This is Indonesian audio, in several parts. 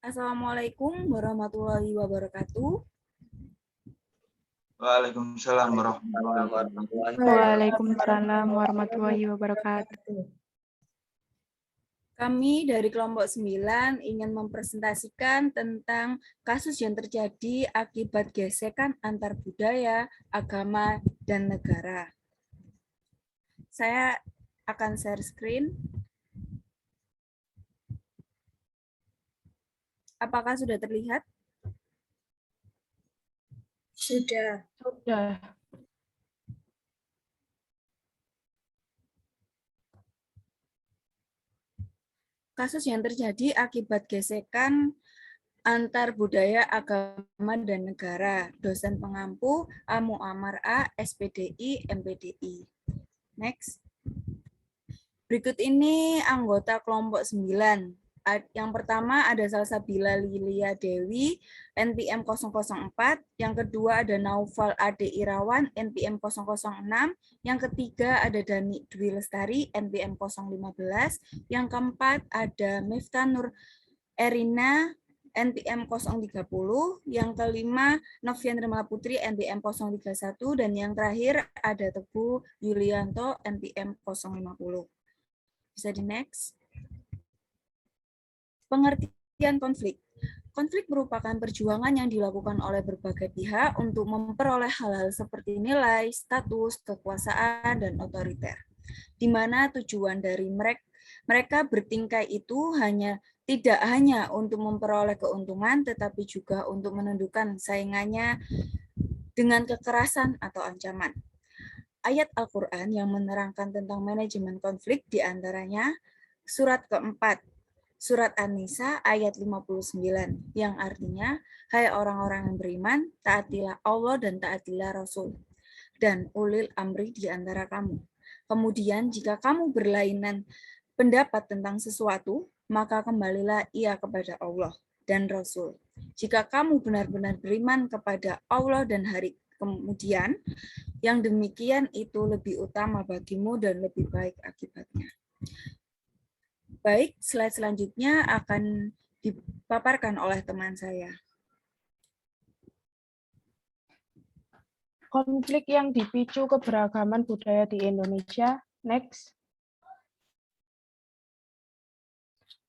Assalamualaikum warahmatullahi wabarakatuh. Waalaikumsalam warahmatullahi wabarakatuh. Waalaikumsalam warahmatullahi wabarakatuh. Kami dari kelompok 9 ingin mempresentasikan tentang kasus yang terjadi akibat gesekan antar budaya, agama, dan negara. Saya akan share screen. Apakah sudah terlihat? Sudah. Kasus yang terjadi akibat gesekan antar budaya, agama, dan negara. Dosen pengampu A. Muammar A, SPDI, MPDI. Next. Berikut ini anggota kelompok 9. Yang pertama ada Salsabila Lilia Dewi, NPM 004. Yang kedua ada Naufal Ade Irawan, NPM 006. Yang ketiga ada Dani Dwi Lestari, NPM 015. Yang keempat ada Miftah Nur Erina, NPM 030. Yang kelima Novian Remala Putri, NPM 031. Dan yang terakhir ada Teguh Yulianto, NPM 050. Bisa di next. Pengertian konflik. Konflik merupakan perjuangan yang dilakukan oleh berbagai pihak untuk memperoleh hal-hal seperti nilai, status, kekuasaan, dan otoriter. Di mana tujuan dari mereka bertingkai itu tidak hanya untuk memperoleh keuntungan, tetapi juga untuk menundukkan saingannya dengan kekerasan atau ancaman. Ayat Al-Quran yang menerangkan tentang manajemen konflik diantaranya surat keempat, surat An-Nisa ayat 59, yang artinya, hai orang-orang yang beriman, taatilah Allah dan taatilah Rasul, dan ulil amri di antara kamu. Kemudian jika kamu berlainan pendapat tentang sesuatu, maka kembalilah ia kepada Allah dan Rasul. Jika kamu benar-benar beriman kepada Allah dan hari kemudian, yang demikian itu lebih utama bagimu dan lebih baik akibatnya. Baik, slide selanjutnya akan dipaparkan oleh teman saya. Konflik yang dipicu keberagaman budaya di Indonesia. Next.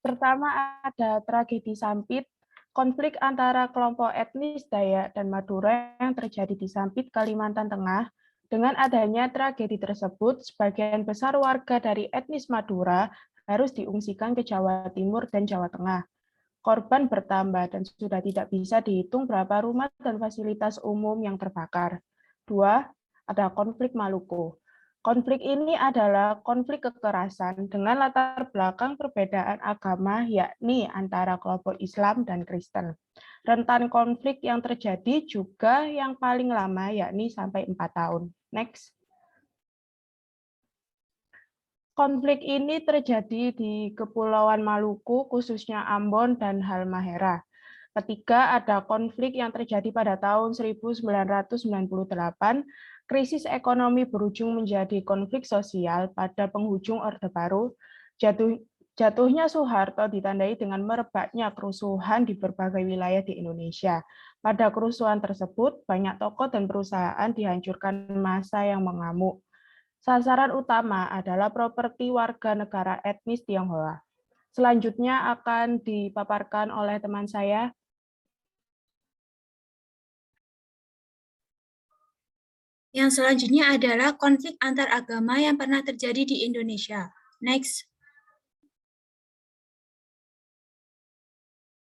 Pertama ada tragedi Sampit, konflik antara kelompok etnis Dayak dan Madura yang terjadi di Sampit, Kalimantan Tengah. Dengan adanya tragedi tersebut, sebagian besar warga dari etnis Madura harus diungsikan ke Jawa Timur dan Jawa Tengah. Korban bertambah dan sudah tidak bisa dihitung berapa rumah dan fasilitas umum yang terbakar. 2. Ada konflik Maluku. Konflik ini adalah konflik kekerasan dengan latar belakang perbedaan agama, yakni antara kelompok Islam dan Kristen. Rentan konflik yang terjadi juga yang paling lama, yakni sampai 4 tahun. Next. Konflik ini terjadi di Kepulauan Maluku, khususnya Ambon dan Halmahera. Ketiga, ada konflik yang terjadi pada tahun 1998, krisis ekonomi berujung menjadi konflik sosial pada penghujung Orde Baru. Jatuhnya Soeharto ditandai dengan merebaknya kerusuhan di berbagai wilayah di Indonesia. Pada kerusuhan tersebut, banyak toko dan perusahaan dihancurkan massa yang mengamuk. Sasaran utama adalah properti warga negara etnis Tionghoa. Selanjutnya akan dipaparkan oleh teman saya. Yang selanjutnya adalah konflik antar agama yang pernah terjadi di Indonesia. Next.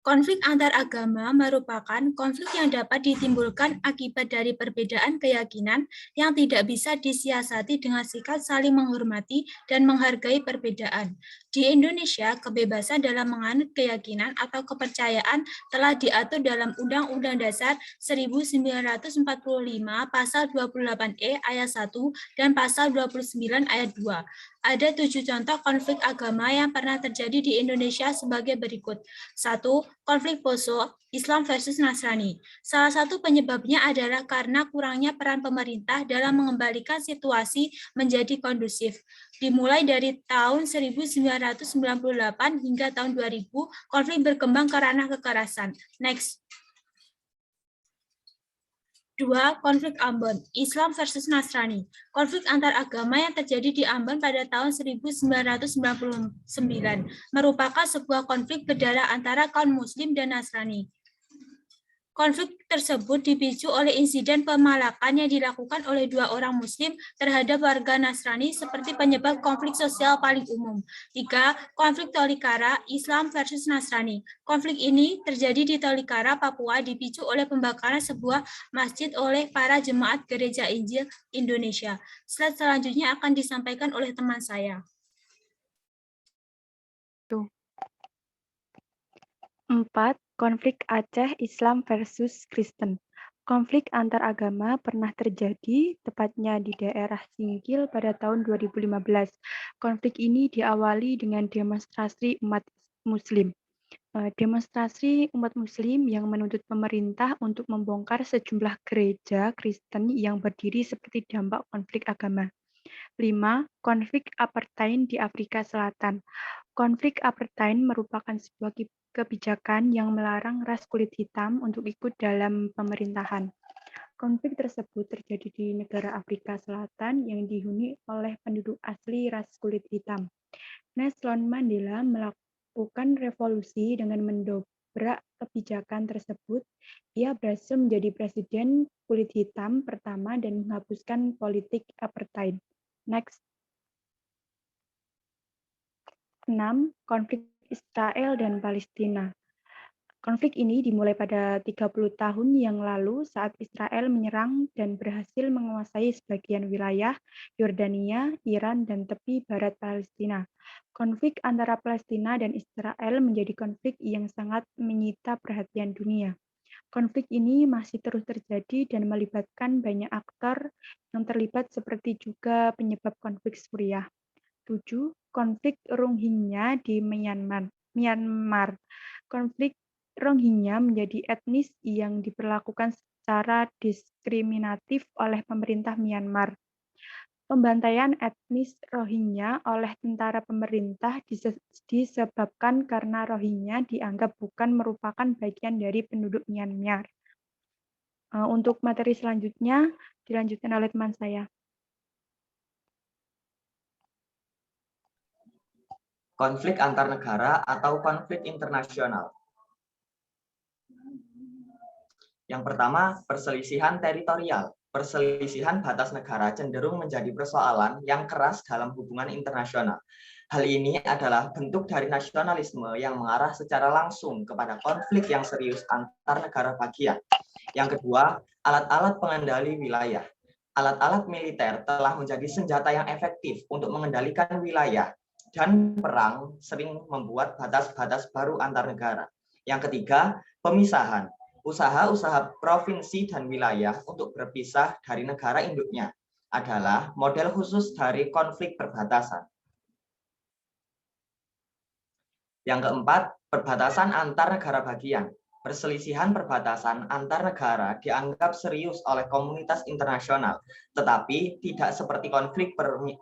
Konflik antar agama merupakan konflik yang dapat ditimbulkan akibat dari perbedaan keyakinan yang tidak bisa disiasati dengan sikap saling menghormati dan menghargai perbedaan. Di Indonesia, kebebasan dalam menganut keyakinan atau kepercayaan telah diatur dalam Undang-Undang Dasar 1945 Pasal 28E ayat 1 dan Pasal 29 ayat 2. Ada 7 contoh konflik agama yang pernah terjadi di Indonesia sebagai berikut. 1. Konflik Poso, Islam versus Nasrani. Salah satu penyebabnya adalah karena kurangnya peran pemerintah dalam mengembalikan situasi menjadi kondusif. Dimulai dari tahun 1998 hingga tahun 2000, konflik berkembang ke ranah kekerasan. Next. 2. Konflik Ambon, Islam versus Nasrani. Konflik antar agama yang terjadi di Ambon pada tahun 1999 merupakan sebuah konflik berdarah antara kaum Muslim dan Nasrani. Konflik tersebut dipicu oleh insiden pemalakan yang dilakukan oleh 2 orang Muslim terhadap warga Nasrani seperti penyebab konflik sosial paling umum. 3. Konflik Tolikara, Islam versus Nasrani. Konflik ini terjadi di Tolikara, Papua, dipicu oleh pembakaran sebuah masjid oleh para jemaat Gereja Injil Indonesia. Slide selanjutnya akan disampaikan oleh teman saya. 4. Konflik Aceh Islam versus Kristen. Konflik antar agama pernah terjadi, tepatnya di daerah Singkil pada tahun 2015. Konflik ini diawali dengan demonstrasi umat Muslim. Demonstrasi umat Muslim yang menuntut pemerintah untuk membongkar sejumlah gereja Kristen yang berdiri seperti dampak konflik agama. 5. Konflik apartheid di Afrika Selatan. Konflik apartheid merupakan sebuah kebijakan yang melarang ras kulit hitam untuk ikut dalam pemerintahan. Konflik tersebut terjadi di negara Afrika Selatan yang dihuni oleh penduduk asli ras kulit hitam. Nelson Mandela melakukan revolusi dengan mendobrak kebijakan tersebut. Ia berhasil menjadi presiden kulit hitam pertama dan menghapuskan politik apartheid. Next. 6. Konflik Israel dan Palestina. Konflik ini dimulai pada 30 tahun yang lalu saat Israel menyerang dan berhasil menguasai sebagian wilayah Yordania, Iran, dan tepi barat Palestina. Konflik antara Palestina dan Israel menjadi konflik yang sangat menyita perhatian dunia. Konflik ini masih terus terjadi dan melibatkan banyak aktor yang terlibat seperti juga penyebab konflik Suriah. 7. Konflik Rohingya di Myanmar. Konflik Rohingya menjadi etnis yang diperlakukan secara diskriminatif oleh pemerintah Myanmar. Pembantaian etnis Rohingya oleh tentara pemerintah disebabkan karena Rohingya dianggap bukan merupakan bagian dari penduduk Myanmar. Untuk materi selanjutnya dilanjutkan oleh teman saya. Konflik antar negara atau konflik internasional. Yang pertama, perselisihan teritorial. Perselisihan batas negara cenderung menjadi persoalan yang keras dalam hubungan internasional. Hal ini adalah bentuk dari nasionalisme yang mengarah secara langsung kepada konflik yang serius antar negara bagian. Yang kedua, alat-alat pengendali wilayah. Alat-alat militer telah menjadi senjata yang efektif untuk mengendalikan wilayah, dan perang sering membuat batas-batas baru antar negara. Yang ketiga, pemisahan. Usaha-usaha provinsi dan wilayah untuk berpisah dari negara induknya adalah model khusus dari konflik perbatasan. Yang keempat, perbatasan antar negara bagian. Perselisihan perbatasan antar negara dianggap serius oleh komunitas internasional, tetapi tidak seperti konflik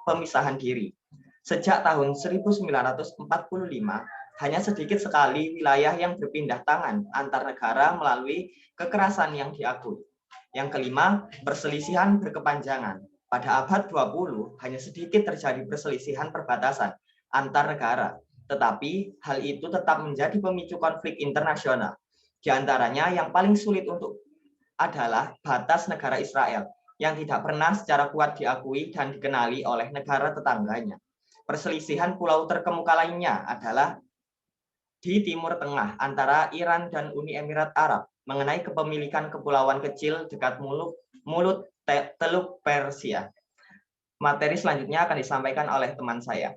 pemisahan diri. Sejak tahun 1945, hanya sedikit sekali wilayah yang berpindah tangan antar negara melalui kekerasan yang diakui. Yang kelima, perselisihan berkepanjangan. Pada abad 20, hanya sedikit terjadi perselisihan perbatasan antar negara, tetapi hal itu tetap menjadi pemicu konflik internasional. Di antaranya yang paling sulit untuk adalah batas negara Israel, yang tidak pernah secara kuat diakui dan dikenali oleh negara tetangganya. Perselisihan pulau terkemuka lainnya adalah di Timur Tengah antara Iran dan Uni Emirat Arab mengenai kepemilikan kepulauan kecil dekat mulut Teluk Persia. Materi selanjutnya akan disampaikan oleh teman saya.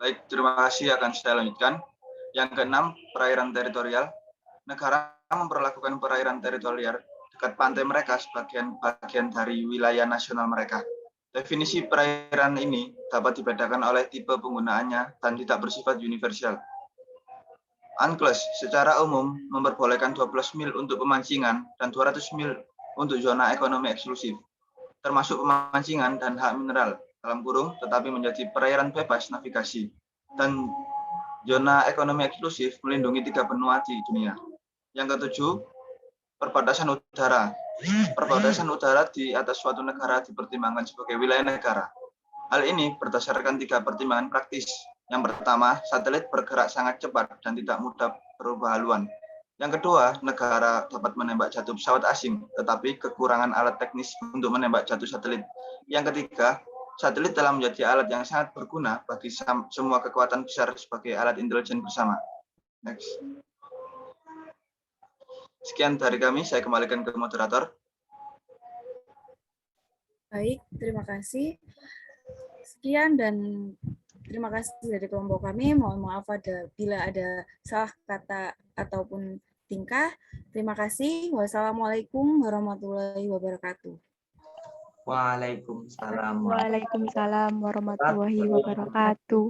Baik, terima kasih, akan saya lanjutkan. Yang keenam, perairan teritorial. Negara memperlakukan perairan teritorial dekat pantai mereka sebagian bagian dari wilayah nasional mereka. Definisi perairan ini dapat dibedakan oleh tipe penggunaannya dan tidak bersifat universal. UNCLOS secara umum memperbolehkan 12 mil untuk pemancingan dan 200 mil untuk zona ekonomi eksklusif, termasuk pemancingan dan hak mineral dalam kurung, tetapi menjadi perairan bebas navigasi. Dan zona ekonomi eksklusif melindungi 3 benua di dunia. Yang ketujuh, perbatasan udara. Perbatasan udara di atas suatu negara dipertimbangkan sebagai wilayah negara. Hal ini berdasarkan 3 pertimbangan praktis. Yang pertama, satelit bergerak sangat cepat dan tidak mudah berubah haluan. Yang kedua, negara dapat menembak jatuh pesawat asing, tetapi kekurangan alat teknis untuk menembak jatuh satelit. Yang ketiga, satelit telah menjadi alat yang sangat berguna bagi semua kekuatan besar sebagai alat intelijen bersama. Next. Sekian dari kami, saya kembalikan ke moderator. Baik, terima kasih. Sekian dan terima kasih dari kelompok kami. Mohon maaf bila ada salah kata ataupun tingkah. Terima kasih. Wassalamualaikum warahmatullahi wabarakatuh. Waalaikumsalam. Waalaikumsalam warahmatullahi wabarakatuh.